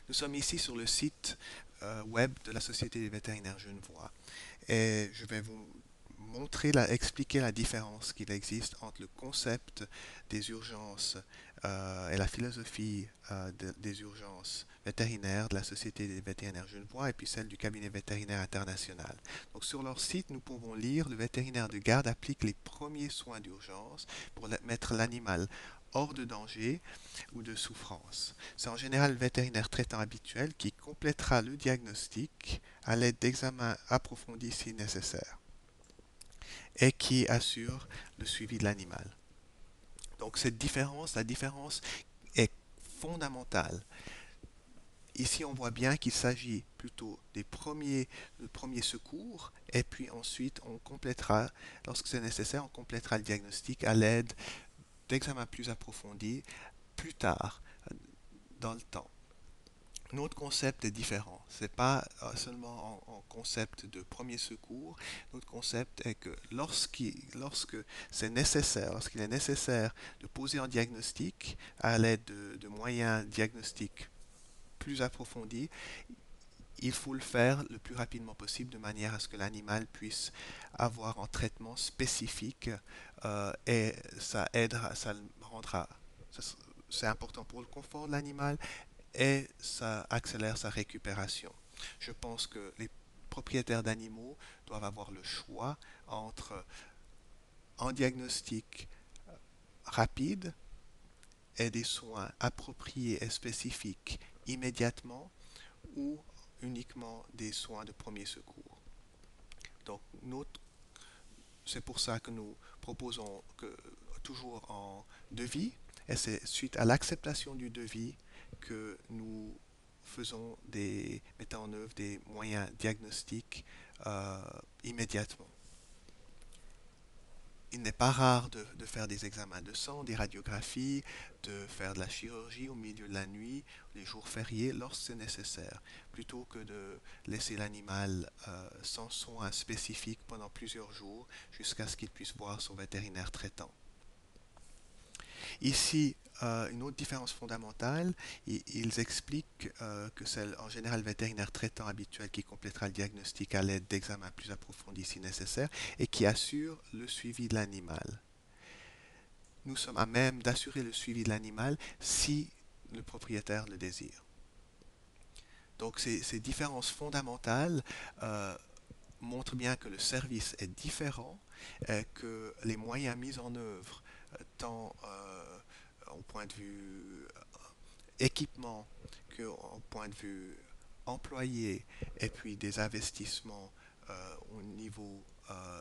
Nous sommes ici sur le site web de la Société des vétérinaires genevois et je vais vous expliquer la différence qu'il existe entre le concept des urgences et la philosophie des urgences vétérinaires de la Société des vétérinaires genevois et puis celle du cabinet vétérinaire international. Donc sur leur site, nous pouvons lire le vétérinaire de garde applique les premiers soins d'urgence pour mettre l'animal hors de danger ou de souffrance. C'est en général le vétérinaire traitant habituel qui complétera le diagnostic à l'aide d'examens approfondis si nécessaire et qui assure le suivi de l'animal. Donc la différence est fondamentale. Ici, on voit bien qu'il s'agit plutôt des premiers secours, et puis ensuite, on complétera, lorsque c'est nécessaire, on complétera le diagnostic à l'aide d'examens plus approfondis plus tard dans le temps. Notre concept est différent. Ce n'est pas seulement en concept de premier secours. Notre concept est que lorsque c'est nécessaire, lorsqu'il est nécessaire de poser un diagnostic à l'aide de moyens diagnostiques plus approfondis, il faut le faire le plus rapidement possible de manière à ce que l'animal puisse avoir un traitement spécifique et ça aidera, ça le rendra, c'est important pour le confort de l'animal et ça accélère sa récupération. Je pense que les propriétaires d'animaux doivent avoir le choix entre un diagnostic rapide et des soins appropriés et spécifiques immédiatement ou uniquement des soins de premier secours. Donc, c'est pour ça que nous proposons toujours en devis, et c'est suite à l'acceptation du devis que nous mettons en œuvre des moyens diagnostiques euh, immédiatement. Il n'est pas rare de faire des examens de sang, des radiographies, de faire de la chirurgie au milieu de la nuit, les jours fériés, lorsque c'est nécessaire, plutôt que de laisser l'animal sans soins spécifiques pendant plusieurs jours jusqu'à ce qu'il puisse voir son vétérinaire traitant. Ici, une autre différence fondamentale, ils expliquent que c'est en général le vétérinaire traitant habituel qui complétera le diagnostic à l'aide d'examens plus approfondis si nécessaire et qui assure le suivi de l'animal. Nous sommes à même d'assurer le suivi de l'animal si le propriétaire le désire. Donc ces différences fondamentales euh, montrent bien que le service est différent, que les moyens mis en œuvre, tant au point de vue équipement qu'au point de vue employé, et puis des investissements au niveau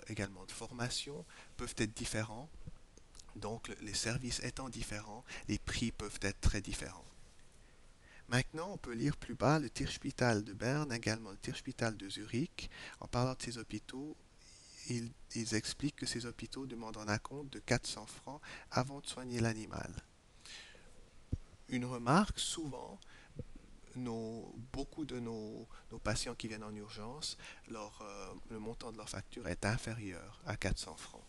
également de formation, peuvent être différents. Donc les services étant différents, les prix peuvent être très différents. Maintenant, on peut lire plus bas le Tierspital de Berne, également le Tierspital de Zurich. En parlant de ces hôpitaux, ils expliquent que ces hôpitaux demandent un acompte de 400 francs avant de soigner l'animal. Une remarque, souvent, beaucoup de nos patients qui viennent en urgence, le montant de leur facture est inférieur à 400 francs.